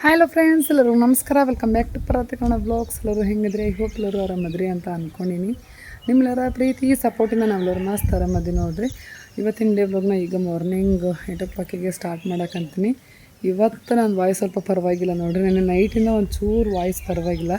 Hello friends, ಎಲ್ಲರೂ ನಮಸ್ಕಾರ. Welcome back to Pratikona blogs. ಎಲ್ಲರೂ ಹೆಂಗಿದ್ರೆ ಈ ಹೋಪ್ ಎಲ್ಲರೂ ಆರಾಮದ್ರಿ ಅಂತ ಅಂದ್ಕೊಂಡಿನಿ. ನಿಮ್ಮೆಲ್ಲರ ಪ್ರೀತಿ ಸಪೋರ್ಟಿಂದ ನಾವೆಲ್ಲರೂ ಮಸ್ತ್ ಆರಾಮದಿ ನೋಡ್ರಿ. ಇವತ್ತಿನ ಡೇ ಬ್ಲಾಗ್ನ ಈಗ ಮಾರ್ನಿಂಗ್ 8 o'clock ಸ್ಟಾರ್ಟ್ ಮಾಡಕ್ಕಂತೀನಿ. ಇವತ್ತು ನನ್ನ ವಾಯ್ಸ್ ಸ್ವಲ್ಪ ಪರವಾಗಿಲ್ಲ ನೋಡ್ರಿ. ನನ್ನ ನೈಟಿಂದ ಒಂಚೂರು ವಾಯ್ಸ್ ಪರವಾಗಿಲ್ಲ,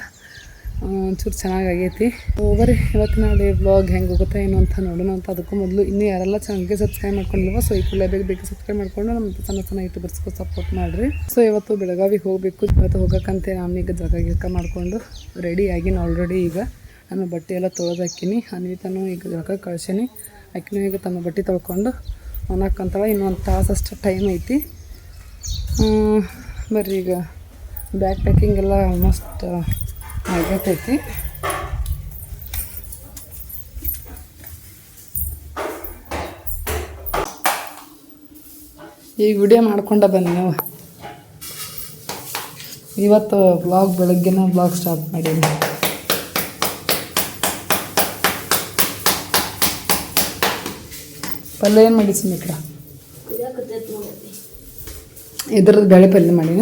ಒಂಚೂರು ಚೆನ್ನಾಗೈತಿ. ಓವರಿ ಇವತ್ತಿನ ಡೇ ಬ್ಲಾಗ್ ಹೆಂಗೆ ಹೋಗುತ್ತೆ ಏನು ಅಂತ ನೋಡೋಣ ಅಂತ. ಅದಕ್ಕೂ ಮೊದಲು ಇನ್ನೂ ಯಾರೆಲ್ಲ ಚಾನಲ್ಗೆ ಸಬ್ಸ್ಕ್ರೈಬ್ ಮಾಡ್ಕೊಂಡಿಲ್ವ, ಸೊ ಈ ಕೂಡಲೇ ಬೇಗ ಸಬ್ಸ್ಕ್ರೈಬ್ ಮಾಡ್ಕೊಂಡು ನಮ್ಮ ಸಣ್ಣ ಯೂಟ್ಯೂಬರ್ಸ್ಗೂ ಸಪೋರ್ಟ್ ಮಾಡಿರಿ. ಸೊ ಇವತ್ತು ಬೆಳಗಾವಿಗೆ ಹೋಗಬೇಕು. ಇವತ್ತು ಹೋಗೋಕ್ಕಂತೆ ನಾನೀಗ ಜಾಗ ಮಾಡಿಕೊಂಡು ರೆಡಿಯಾಗಿನಿ ಆಲ್ರೆಡಿ. ಈಗ ನಾನು ಬಟ್ಟೆ ಎಲ್ಲ ತೊಳೆದಾಕಿನಿ. ಅನ್ವಿತಾನು ಈಗ ಜಾಗ ಕಳ್ಸೀನಿ. ಆಕಿನೂ ಈಗ ತಮ್ಮ ಬಟ್ಟೆ ತೊಳ್ಕೊಂಡು ಒಣಕ್ಕಂತಾಳೆ. ಇನ್ನೊಂದು ತಾಸಷ್ಟು ಟೈಮ್ ಐತಿ. ಬರ್ರಿ, ಈಗ ಬ್ಯಾಗ್ ಪ್ಯಾಕಿಂಗ್ ಎಲ್ಲ ಆಲ್ಮೋಸ್ಟ್ ಆಗೈತಿ. ಈಗ ವಿಡಿಯೋ ಮಾಡ್ಕೊಂಡ ಬನ್ನಿ ನಾವು. ಇವತ್ತು ಬ್ಲಾಗ್ ಬೆಳಗ್ಗೆನ ಬ್ಲಾಗ್ ಸ್ಟಾರ್ಟ್ ಮಾಡೀನಿ. ಪಲ್ಯ ಏನು ಮಾಡಿ ಸುಮಿತ್ರ? ಇದ್ರದ್ದು ಬೇಳೆ ಪಲ್ಯ ಮಾಡಿನ.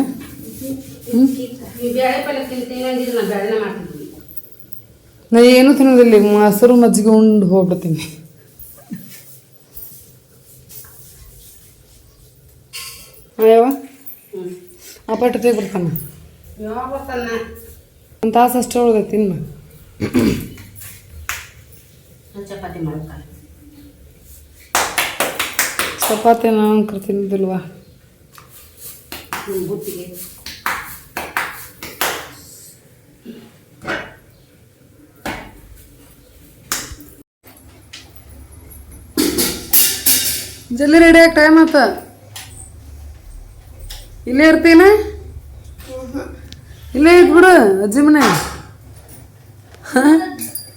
ನಾ ಏನೂ ತಿನ್ನೋದಿಲ್ಲ. ಮೊಸರು ಮಜ್ಜಿಗೆ ಉಂಡು ಹೋಗ್ಬಿಡ್ತೀನಿ. ಯಾವ ಅಪಾಟ ತೆಗ್ಬಿಡ್ತಾನ. ಒಂದು ತಾಸು ಅಷ್ಟು ಉಳ್ದೈತಿ. ಇನ್ನು ಚಪಾತಿ ನಾನು ತಿನ್ನೋದಿಲ್ವಾ? ಜಲ್ದಿ ರೆಡಿ ಆಗಿ ಟೈಮ್ ಆತ. ಇಲ್ಲೇ ಇರ್ತೀನ? ಇಲ್ಲೇ ಇದ್ಬಿಡು ಅಜ್ಜಿ ಮನೆ.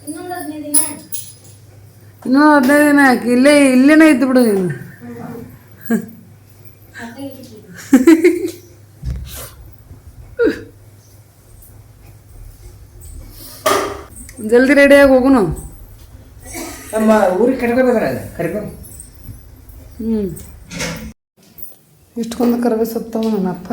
ಇನ್ನೂ 15 ದಿನ ಯಾಕೆ? ಇಲ್ಲೇನೇ ಇದ್ದು ಬಿಡು ನೀನು. ಜಲ್ದಿ ರೆಡಿಯಾಗಿ ಹೋಗುನು. ನಮ್ಮ ಊರಿಗೆ ಕರ್ಕೊಂಡು ಇಷ್ಟೊಂದು ಕರವೇ ಸತ್ತವ ನನ್ನಪ್ಪ.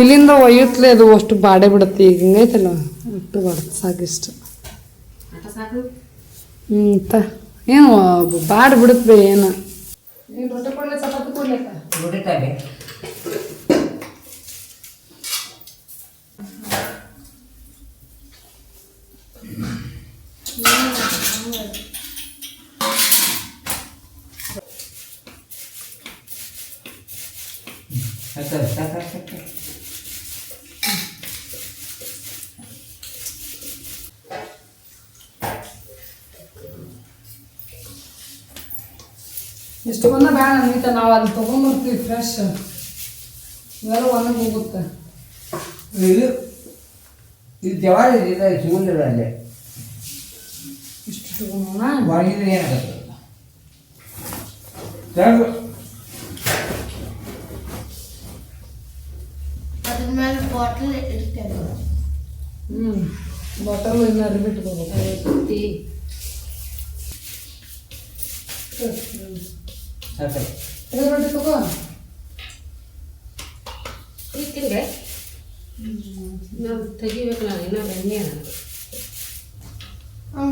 ಇಲ್ಲಿಂದ ಒಯ್ಯುತ್ತಲೇ ಅದು ಅಷ್ಟು ಬಾಡೆ ಬಿಡುತ್ತೆ. ಈಗ ಹಿಂಗೈತಲ್ಲ ಅಷ್ಟು ಬಡ್ದು ಸಾಕಿಷ್ಟು. ಏನು ಬಾಡ್ ಬಿಡುತ್ತೆ. ಏನು ರೊಟ್ಟಿ ಕೊಡ್ಲಿ ಚಪಾತಿ ಕೊಡ್ಲಿಕ್ಕ? ನೋಡಿತಾರೆ ಎಷ್ಟು ಬಂದ ಬೇಡ ಅನ್ವಿತ. ನಾವು ಅಲ್ಲಿ ತೊಗೊಂಬರ್ತೀವಿ ಫ್ರೆಶ್. ಇವೆಲ್ಲ ಒಣಗಿ ಹೋಗುತ್ತೆ. ಇದು ಜವಾರಿ ಸಿಗುದಿಲ್ಲ ಅಲ್ಲೇ. ಇಷ್ಟು ತಗೊಂಡ ಒಣಗಿದ್ರೆ ಏನಾಗುತ್ತೆ? ಅದ್ರ ಮೇಲೆ ಬಾಟಲ್ ಇರ್ತೇವೆ. ಬಾಟಲ್ ಇನ್ನು ಅರಿಬಿಟ್ಕೋಬೇಕು. ರೊಟ್ಟಿ ತಗೋ. ಈಗ ತಿಂದೆ ನಾವು ತೆಗಿಬೇಕು. ನಾನು ಇನ್ನೂ ಬೆಣ್ಣೆ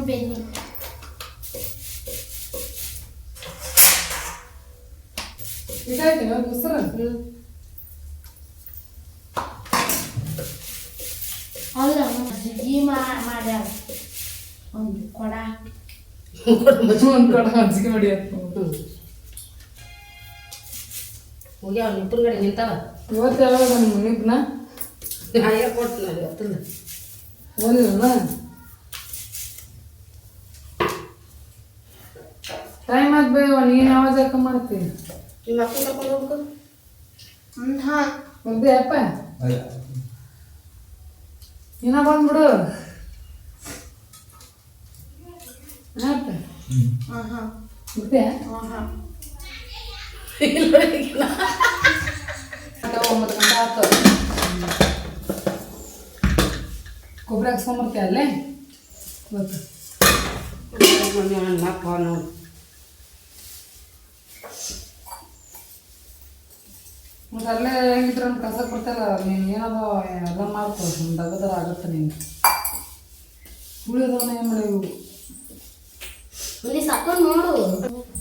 ಬೆನ್ನಿ ಇದಾಯ್ತು ಮೊಸರು. ಅಲ್ಲ ಮಜ್ಜಿಗೆ ಮಾಡ್ಯಾರ. ಒಂದು ಕೊಡ ಮಜ್ಜಿಗೆ ಮಾಡಿ ಹೋಗ್ಯಾವ ನಿಂಪುರ ಕಡೆ ನಿಂತಾವ. ಇವತ್ತು ಯಾವಾಗ ನನ್ನ ಮುನಿಪ್ನ ಕೊಡ್ತೀನಿ ಅಲ್ಲಿ ಇವತ್ತಿಂದ ಓದಿಲ್ಲ. ಟೈಮ್ ಆದ್ ಬೇವ. ನೀನು ಯಾವಾಗ ಜಾಕ ಮಾಡ್ತೀನಿ? ನಿಮ್ಮ ಅಕ್ಕ ಕರ್ಕೊಂಡು ಹೋಗ್ಬೇಕು. ಬರ್ದೆ ಅಪ್ಪ? ಇನ್ನ ಬಂದ್ಬಿಡು. ಬರ್ತೀಯ? ಆತು ಕೊಬ್ಬರಿ ಹಾಕ್ಸ್ಕೊಂಬರ್ತೀಯ ಅಲ್ಲೇ ಗೊತ್ತು ನೋಡಿ ಮತ್ತೆ ಅಲ್ಲೇ ಹೆಂಗಿದ್ರೆ ಒಂದು ಕಸ ಕೊಡ್ತಾರ ನೀನು ಏನದ ಎಲ್ಲ ಮಾಡ್ಕೊ ಡಬ್ಬದರ ಆಗತ್ತೆ ನೀನು ಉಳಿದವನ್ನ ಏನು ಮಾಡಿವು ಇಲ್ಲಿ ಸಾಕೊಂಡು ನೋಡು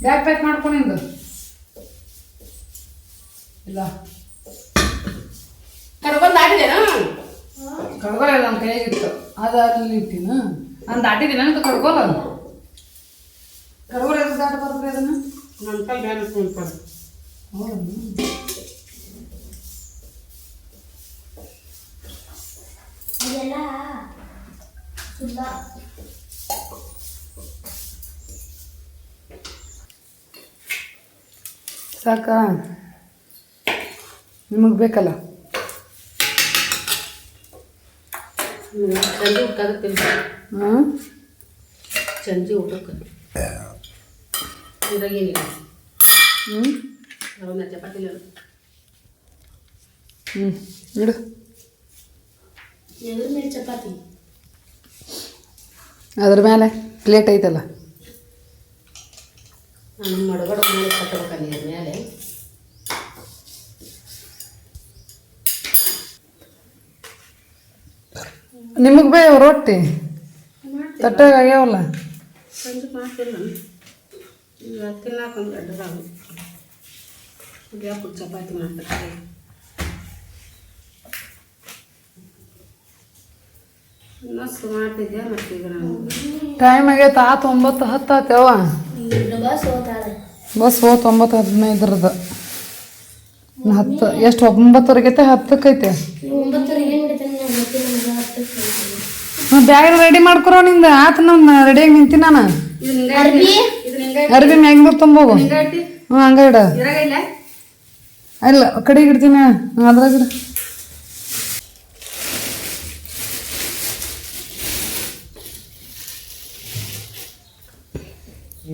ಬ್ಯಾಗ್ ಪ್ಯಾಕ್ ಮಾಡ್ಕೊಂಡಿಂದು ಇಲ್ಲ ಕಡ್ಕೊಂಡು ದಾಟಿದೇನಾ ಕಡ್ಗೋಲ್ಲ ನನ್ನ ಕೈಯಾಗಿತ್ತು ಅದು ಅಲ್ಲಿ ಇಟ್ಟಿನ ನಾನು ದಾಟಿದ್ದೀನಿ ಅಂತ ಕಡ್ಗೋಲ್ಲ ಕಡ್ಗೋಲ್ಲ ಎದು ದಾಟ ಬರ್ತದೆ ಅದನ್ನು ನನ್ನ ಕೈ ಬ್ಯಾನ್ ಇಟ್ಕೊಂಡು ಹೌದು ಇದೆಲ್ಲ ಸುಲ್ಲ ಸಾಕ ನಿಮಗೆ ಬೇಕಲ್ಲ ಸಂಜೆ ಊಟಕ್ಕೆ ಹಾಂ ಸಂಜೆ ಊಟಕ್ಕೆ ಇದ್ರಾಗೇನಿಲ್ಲ ಹ್ಞೂ ಅವನ್ನ ಚಪಾತಿ ಹ್ಞೂ ಇಡು ಎದ್ರ ಮೇಲೆ ಚಪಾತಿ ಅದ್ರ ಮೇಲೆ ಪ್ಲೇಟ್ ಐತಲ್ಲ ನಾನು ಮಡಗಡ ಮಾಡಿ ಕಟ್ಟಬೇಕಲ್ಲಿ ಅದ್ರ ಮೇಲೆ ನಿಮಗೆ ಬೇ ರೊಟ್ಟಿ ತಟ್ಟಾಗ ಆಗ್ಯಾವಲ್ಲ ಸಂಜೆ ಮಾಡ್ತೀನಿ ನಾನು ಈಗ ತಿನ್ನಾಕೊಂದು ಅಡ್ಡದಾಗು ಯಾಕೆ ಚಪಾತಿ ಮಾಡ್ತಾರೆ ಮಸ್ತ್ ಮಾಡ್ತಿದ್ದೆ ಮತ್ತು ಈಗ ನಾನು ಟೈಮ್ ಆಗೈತೆ 9:10 ಆತೇವ ಬಸ್ ಹೋಗ್ತಾಳೆ ಬಸ್ 9:15 10 ಎಷ್ಟು 9:00 ಐತೆ 10 ಐತೆ 9:00 ಏನು ಹಿಡಿತಾನೆ ನಾನು ಗೊತ್ತಿಲ್ಲ ನನಗೆ 10 ಬ್ಯಾಗ್ ರೆಡಿ ಮಾಡ್ಕೊರೋ ನಿಂದ ಆತ ನಾನು ರೆಡಿಯಾಗಿ ನಿಂತೀನಿ ನಾನು ಅರ್ಬಿ ಅರ್ಬಿ ಮ್ಯಾಗ ಮೇಲೆ ತುಂಬೋಗು ಹ್ಞೂ ಹಂಗ ಇಡ ಇಲ್ಲ ಕಡೆಗೆ ಇಡ್ತೀನಿ ಅದ್ರಾಗ ಇಡ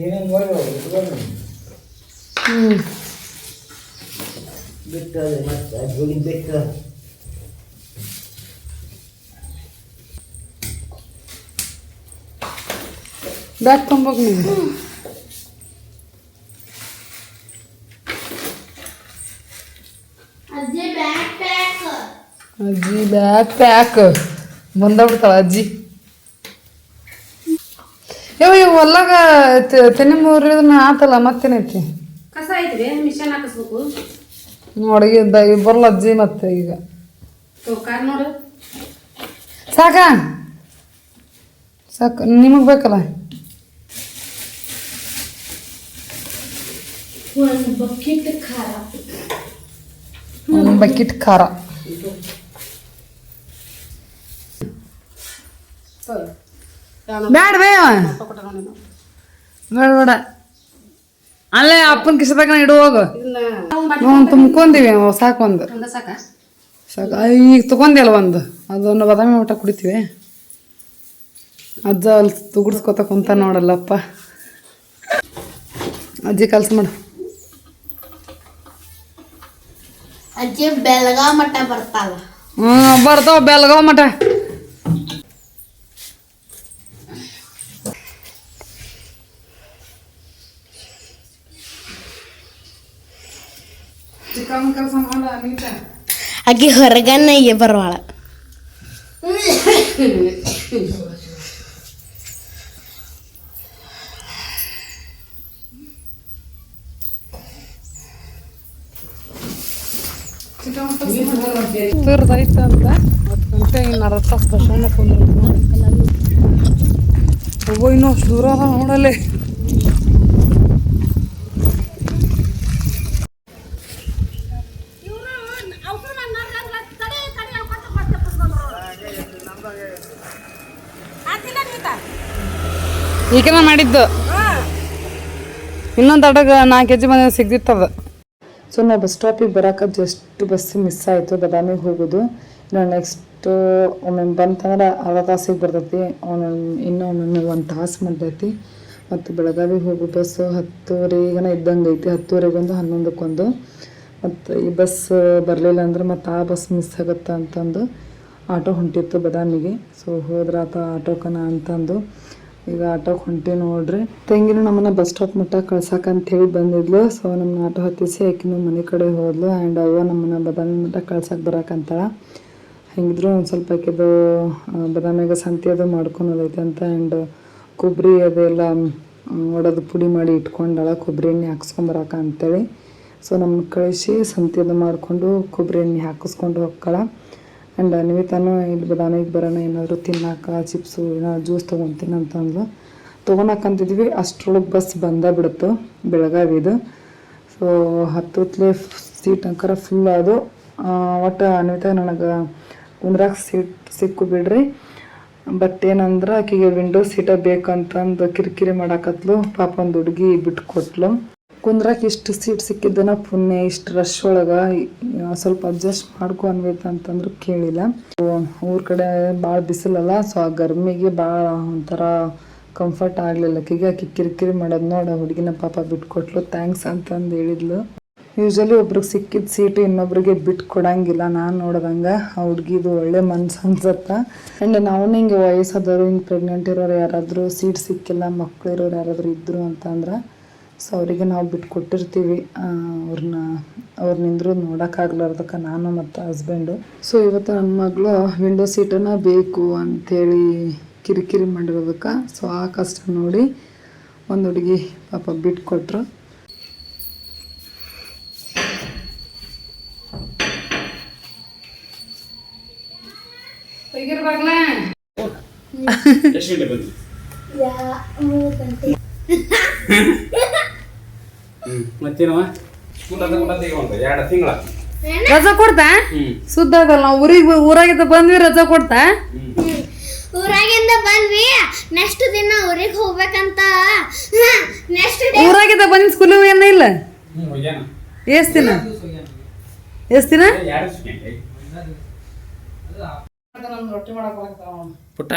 ಏನೇನು ನೋಡಿ ಹ್ಞೂ ಬಿಟ್ಟು ಅದು ಮತ್ತೆ ಗುಡಿ ಬಿಟ್ಟು ಬ್ಯಾಗ್ ತುಂಬೋಗು ನೀವು ಅಜ್ಜಿ ಬ್ಯಾಗ್ ಪ್ಯಾಕ್ ಅಜ್ಜಿ ಬ್ಯಾಗ್ ಪ್ಯಾಕ್ ಬಂದಬಿಡ್ತಾಳ ಅಜ್ಜಿ ಇವು ಹೊಲ್ಲಾಗ ತೆನೆ ಮುರಿಯೋದನ್ನ ಆತಲ್ಲ ಮತ್ತೇನೈತಿ ಕಸ ಐತಿ ಮಿಷನ್ ಹಾಕಿಸ್ಬೇಕು ನೋಡಿ ಬರಲ್ಲ ಅಜ್ಜಿ ಮತ್ತೆ ಈಗ ಕಾರ್ ನೋಡು ಸಾಕ ಸಾಕು ನಿಮಗೆ ಬೇಕಲ್ಲ ಒಂದು ಬಕೆಟ್ ಖಾರ ಒಂದು ಬಕೆಟ್ ಖಾರ ಬ್ಯಾಡ ಬೇಡ ಬೇಡ ಬೇಡ ಅಲ್ಲೇ ಅಪ್ಪನ ಕಿಸದಾಗ ಇಡು ಹೋಗು ನಾವು ತುಂಬ್ಕೊಂತೀವಿ ಸಾಕು ಒಂದು ಸಾಕ ಸಾಕು ಈಗ ತಗೊಂಡಿಲ್ಲ ಒಂದು ಅದೊಂದು ಬಾದಾಮಿ ಊಟ ಕುಡಿತೀವಿ ಅಜ್ಜ ಅಲ್ಲಿ ತುಗುಡ್ಸ್ಕೊತ ಕುಂತ ನೋಡಲ್ಲಪ್ಪ ಅಜ್ಜಿ ಕೆಲಸ ಮಾಡು ಅಜ್ಜಿ ಬೆಳಗಾವ್ ಮಟ್ಟ ಬರ್ತಾಳ ಬರ್ತಾವ ಬೆಳಗಾವ್ ಮಠ ಚಿಕನ್ ಕೆಲಸ ಮಾಡ ನೀಟ ಆಕೆ ಹೊರಗನ್ನ ಬರುವಾಳ ತಿರ್ದೈತೆ ಅಂತ 10 ಗಂಟೆ ಇನ್ನು ಅರ್ಧ ತಾಸು ಬಸ್ಸನ್ನ ಕುಂದಿರ್ಬೇಕು ಹೋಗೋ ಇನ್ನೂ ಅಷ್ಟು ದೂರ ಅದ ನೋಡಲ್ಲೇ ಈಗನ ಮಾಡಿದ್ದು ಇನ್ನೊಂದು ಅಡಗ 4 kg ಬಂದ ಸಿಗ್ದಿತ್ತದ ಸೊ ನಾವು ಬಸ್ ಸ್ಟಾಪಿಗೆ ಬರೋಕೆ ಜಸ್ಟ್ ಬಸ್ ಮಿಸ್ ಆಯಿತು ಬಾದಾಮಿಗೆ ಹೋಗೋದು ಇನ್ನು ನೆಕ್ಸ್ಟ್ ಒಮ್ಮೆ ಬಂತಂದ್ರೆ ಅರ್ಧ ತಾಸಿಗೆ ಬರ್ತೈತಿ ಇನ್ನೂ ಒಮ್ಮೊಮ್ಮೆ 1 ತಾಸು ಮಾಡ್ತೈತಿ ಮತ್ತು ಬೆಳಗಾವಿಗೆ ಹೋಗೋ ಬಸ್ಸು 10:30 ಇದ್ದಂಗೆ ಐತಿ 10:30 11:00 ಮತ್ತು ಈ ಬಸ್ ಬರಲಿಲ್ಲ ಅಂದ್ರೆ ಮತ್ತು ಆ ಬಸ್ ಮಿಸ್ ಆಗುತ್ತೆ ಅಂತಂದು ಆಟೋ ಹೊಂಟಿತ್ತು ಬದಾಮಿಗೆ. ಸೊ ಹೋದ್ರಾತ ಆಟೋಕನ ಅಂತಂದು ಈಗ ಆಟೋಕ್ಕೆ ಹೊಂಟಿ ನೋಡ್ರಿ. ತಂಗಿನೂ ನಮ್ಮನ್ನ ಬಸ್ ಸ್ಟಾಪ್ ಮಟ್ಟ ಕಳ್ಸಕ್ಕಂತೇಳಿ ಬಂದಿದ್ಲು. ಸೊ ನಮ್ಮನ್ನ ಆಟೋ ಹತ್ತಿಸಿ ಆಕಿನೂ ಮನೆ ಕಡೆ ಹೋದ್ಲು. ಆ್ಯಂಡ್ ಅವ್ವ ನಮ್ಮನ್ನ ಬದಾಮಿ ಮಟ್ಟ ಕಳ್ಸಕ್ಕೆ ಬರಕಂತಾಳ. ಹೆಂಗಿದ್ರು ಒಂದು ಸ್ವಲ್ಪ ಆಕಿದು ಬದಾಮಿಗೆ ಸಂತಿ ಅದು ಮಾಡ್ಕೊಳೋದೈತೆ ಅಂತ. ಆ್ಯಂಡ್ ಕೊಬ್ಬರಿ ಅದೆಲ್ಲ ಒಡೆದು ಪುಡಿ ಮಾಡಿ ಇಟ್ಕೊಂಡಾಳ, ಕೊಬ್ಬರಿ ಎಣ್ಣೆ ಹಾಕ್ಸ್ಕೊಂಬರಕ ಅಂತೇಳಿ. ಸೊ ನಮ್ಮನ್ನ ಕಳಿಸಿ ಸಂತಿ ಅದು ಮಾಡಿಕೊಂಡು ಕೊಬ್ಬರಿ ಎಣ್ಣೆ ಹಾಕಿಸ್ಕೊಂಡು ಹೋಗ್ಕಳ. ಆ್ಯಂಡ್ ನಿಮಿತಾನು ಇಲ್ಲಿ ಬದಾಮಿಗೆ ಬರೋಣ ಏನಾದರೂ ತಿನ್ನಕ ಚಿಪ್ಸು ಏನಾದ್ರು ಜ್ಯೂಸ್ ತೊಗೊತೀನಿ ಅಂತಂದ್ಲು. ತೊಗೊಳಕಂತಿದ್ವಿ ಅಷ್ಟ್ರೊಳಗೆ ಬಸ್ ಬಿಡ್ತು ಬೆಳಗಾವಿದು. ಸೊ ಹತ್ತುತ್ತಲೇ ಸೀಟ್ ಅಂಕರ ಫುಲ್ ಅದು. ಒಟ್ಟು ಅನ್ವಿತ ನನಗೆ ಕುಂದ್ರಾಗ ಸೀಟ್ ಸಿಕ್ಕು ಬಿಡ್ರಿ. ಬಟ್ ಏನಂದ್ರೆ ಆಕೆಗೆ ವಿಂಡೋ ಸೀಟ ಬೇಕಂತಂದು ಕಿರಿಕಿರಿ ಮಾಡಾಕತ್ಲು. ಪಾಪ ಒಂದು ಹುಡುಗಿ ಬಿಟ್ಟು ಕೊಟ್ಲು. ಕುಂದ್ರಾಕ ಇಷ್ಟು ಸೀಟ್ ಸಿಕ್ಕಿದ್ದನ ಪುಣ್ಯ. ಇಷ್ಟು ರಶ್ ಒಳಗೆ ಸ್ವಲ್ಪ ಅಡ್ಜಸ್ಟ್ ಮಾಡ್ಕೊ ಅನ್ಬೇಕು ಅಂತಂದ್ರೆ ಕೇಳಿಲ್ಲ. ಊರ ಕಡೆ ಭಾಳ ಬಿಸಿಲಲ್ಲ, ಸೊ ಆ ಗರ್ಮಿಗೆ ಭಾಳ ಒಂಥರ ಕಂಫರ್ಟ್ ಆಗಲಿಲ್ಲ ಆಕೆಗೆ. ಆಕೆ ಕಿರಿಕಿರಿ ಮಾಡೋದು ನೋಡಿ ಹುಡುಗಿನ ಪಾಪ ಬಿಟ್ಕೊಟ್ಲು. ಥ್ಯಾಂಕ್ಸ್ ಅಂತಂದು ಹೇಳಿದ್ಲು. ಯೂಶ್ವಲಿ ಒಬ್ರಿಗೆ ಸಿಕ್ಕಿದ ಸೀಟು ಇನ್ನೊಬ್ರಿಗೆ ಬಿಟ್ಟು ಕೊಡಂಗಿಲ್ಲ. ನಾನು ನೋಡ್ದಂಗೆ ಆ ಹುಡುಗಿದು ಒಳ್ಳೆ ಮನ್ಸು ಅನ್ಸತ್ತೆ. ಆ್ಯಂಡ್ ನಾವು ಹಿಂಗೆ ವಯಸ್ಸಾದವರು ಹಿಂಗೆ ಪ್ರೆಗ್ನೆಂಟ್ ಇರೋರು ಯಾರಾದರೂ ಸೀಟ್ ಸಿಕ್ಕಿಲ್ಲ, ಮಕ್ಕಳಿರೋರು ಯಾರಾದರೂ ಇದ್ದರು ಅಂತಂದ್ರೆ ಸೊ ಅವರಿಗೆ ನಾವು ಬಿಟ್ಟು ಕೊಟ್ಟಿರ್ತೀವಿ. ಅವ್ರು ನಿಂದ್ರು ನೋಡೋಕ್ಕಾಗ್ಲಾರ್ದಕ್ಕೆ ನಾನು ಮತ್ತು ಹಸ್ಬೆಂಡು. ಸೊ ಇವತ್ತು ನನ್ನ ಮಗಳು ವಿಂಡೋ ಸೀಟನ್ನು ಬೇಕು ಅಂಥೇಳಿ ಕಿರಿಕಿರಿ ಮಾಡಿರೋದಕ್ಕೆ ಸೊ ಆ ಕಷ್ಟ ನೋಡಿ ಒಂದು ಹುಡುಗಿ ಪಾಪ ಬಿಟ್ಟು ಕೊಟ್ಟರು. ಮತ್ತೇನವ ಸ್ಕೂಲ್ ಅದ ಈಗ ಒಂದು 2 ತಿಂಗಳ ರಜಾ ಕೊಡ್ತಾ ಸುದ್ದ ಅದಲ್ಲ. ನಾವು ಊರಾಗಿದ್ದ ಬಂದ್ವಿ, ರಜಾ ಕೊಡ್ತಾ? ಊರಾಗಿಂದ ಬಂದ್ವಿ, ನೆಕ್ಸ್ಟ್ ದಿನ ಊರಿಗೆ ಹೋಗ್ಬೇಕಂತ. ನೆಕ್ಸ್ಟ್ ಡೇ ಊರಾಗಿದ್ದ ಬಂದ್ ಸ್ಕೂಲ್ ಏನ ಇಲ್ಲ? ಹೋಗ್ಯಾನ ಎಷ್ಟ್ ದಿನ? ಪುಟ್ಟ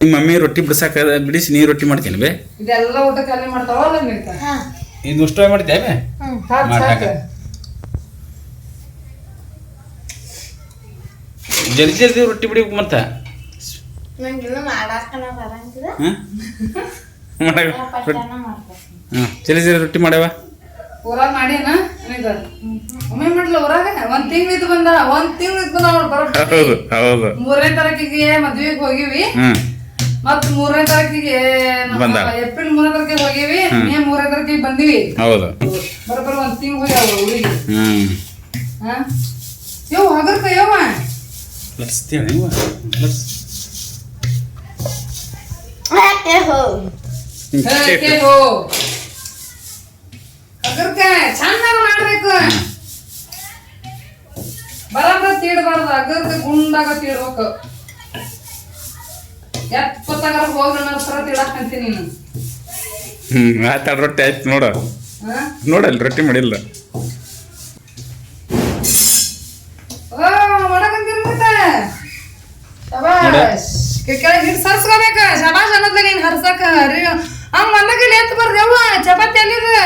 ನಿಮ್ಮ ಮಮ್ಮಿ ರೊಟ್ಟಿ ಬಿಡಿಸಾಕ ಬಿಡಿಸಿ ನೀ ರೊಟ್ಟಿ ಮಾಡ್ತೀನಿ ಬೇ. ಇದೆಲ್ಲ ಊಟ ಖಾಲಿ ಮಾಡ್ತಾವಲ್ಲ ಇದು ಅಷ್ಟು ಮಾಡ್ತೇವೆ ಮಾಡಾಕ ಜಲ್ದಿ ಜಲ್ದಿ ರೊಟ್ಟಿ ಬಿಡಿಬೇಕು ಮತ್ತ ಜಲ್ದಿ ಜಲ್ದಿ ರೊಟ್ಟಿ ಮಾಡ್ಯಾವ. ಊರಾಗ ಮಾಡ್ಯಾನ ಒಮ್ಮೆ ಮಾಡ್ಲ ಊರಾಗ ಒಂದ್ ತಿಂಗಳಿದ್ದು ಬಂದ ಹೌದು ಹೌದು 3ನೇ ತಾರೀಕಿಗೆ ಮದ್ವೆಗೆ ಹೋಗಿವಿ. ಮತ್ 3ನೇ ತಾರೀಕಿಗೆ ಏಪ್ರಿಲ್ 3ನೇ ತಾರೀಕಿಗೆ ಹೋಗಿವಿ. ಮೇ 3ನೇ ತಾರೀಕಿಗೆ ಬಂದಿವಿ. ಹೌದು ಬರೋಬ್ಬರ ಒಂದ್ ತಿಂಗ್ ಹೋಗ್ಯಾವ ಊರಿಗೆ. ಯವ್ ಹಗರ್ಕ ಯವ್ವ ಹಗರ್ಕ ಚಂದ ಮಾಡ್ಬೇಕು. ಬರೋಬ್ಬರ ತೀಡ್ಬಾರ್ದು, ಹಗರ್ಕ ಗುಂಡಾಗ ತೀಡ್ಬೇಕು. ಎಪ್ಪತ್ತಾಗಾರ ಹೋಗಿ ನನ್ನ ಸರ ತೀಡಾಕಂತೀನಿ ನೀನು. ಆತ ರೊಟ್ಟಿ ಆಯ್ತು ನೋಡ ನೋಡಲ್ಲಿ ರೊಟ್ಟಿ ಮಾಡಿಲ್ಲ. ಕೆಳಗೆ ಹಿಟ್ಟು ಸರ್ಸ್ಕೋಬೇಕ. ಶಬಾಷ್ ಅನ್ನೋದ್ಲ ನೀನ್ ಹರ್ಸಕ ಹಂಗ ಅನ್ನಕ್ಕೆ ಎತ್ತು ಬರ್ರಿ ಅವ್ವ. ಚಪಾತಿ ಎಲ್ಲಿದೆ?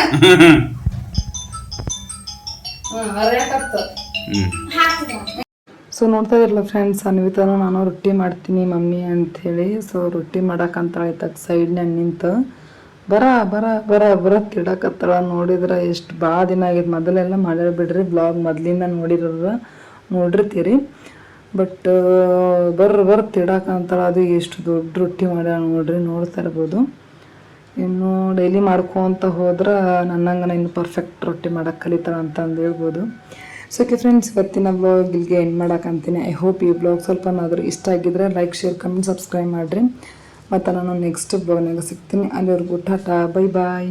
ಸೊ ನೋಡ್ತಾ ಇರಲ್ಲ ಫ್ರೆಂಡ್ಸ್, ಅನ್ವಿತಾನು ನಾನು ರೊಟ್ಟಿ ಮಾಡ್ತೀನಿ ಮಮ್ಮಿ ಅಂಥೇಳಿ. ಸೊ ರೊಟ್ಟಿ ಮಾಡಕ್ಕಂತಾಳ ಆಯ್ತಕ್ಕೆ ಸೈಡ್ನಾಗ ನಿಂತು ಬರ ಬರ ಬರ ಬರ ತಿಡಕತ್ತಳ. ನೋಡಿದ್ರೆ ಎಷ್ಟು ಭಾಳ ದಿನ ಆಗಿದ್ದು. ಮೊದಲೆಲ್ಲ ಮಾಡ್ಯಾರ ಬಿಡ್ರಿ, ಬ್ಲಾಗ್ ಮೊದಲಿಂದ ನೋಡಿರ್ತೀರಿ. ಬಟ್ ಬರ್ರ ತಿಡಕಂತಾಳ. ಅದು ಎಷ್ಟು ದೊಡ್ಡ ರೊಟ್ಟಿ ಮಾಡ್ಯಾಳ ನೋಡ್ರಿ, ನೋಡ್ತಾ ಇರ್ಬೋದು. ಇನ್ನು ಡೈಲಿ ಮಾಡ್ಕೊತ ಹೋದ್ರೆ ನನ್ನಂಗೆ ಇನ್ನು ಪರ್ಫೆಕ್ಟ್ ರೊಟ್ಟಿ ಮಾಡೋಕ್ಕೆ ಕಲಿತಾಳ ಅಂತಂದು ಹೇಳ್ಬೋದು. ಸೊ ಓಕೆ ಫ್ರೆಂಡ್ಸ್, ಇವತ್ತಿನ ಬ್ಲಾಗ್ ಇಲ್ಲಿಗೆ ಎಂಡ್ ಮಾಡೋಕ್ಕಂತೀನಿ. ಐ ಹೋಪ್ ಈ ಬ್ಲಾಗ್ ಸ್ವಲ್ಪನಾದರೂ ಇಷ್ಟ ಆಗಿದ್ರೆ ಲೈಕ್, ಶೇರ್, ಕಮೆಂಟ್, ಸಬ್ಸ್ಕ್ರೈಬ್ ಮಾಡಿರಿ. ಮತ್ತು ನಾನು ನೆಕ್ಸ್ಟ್ ಬ್ಲಾಗ್ನಾಗ ಸಿಗ್ತೀನಿ. ಅಲ್ಲಿವರೆಗೂ ಟಾಟಾ, ಬೈ ಬಾಯ್.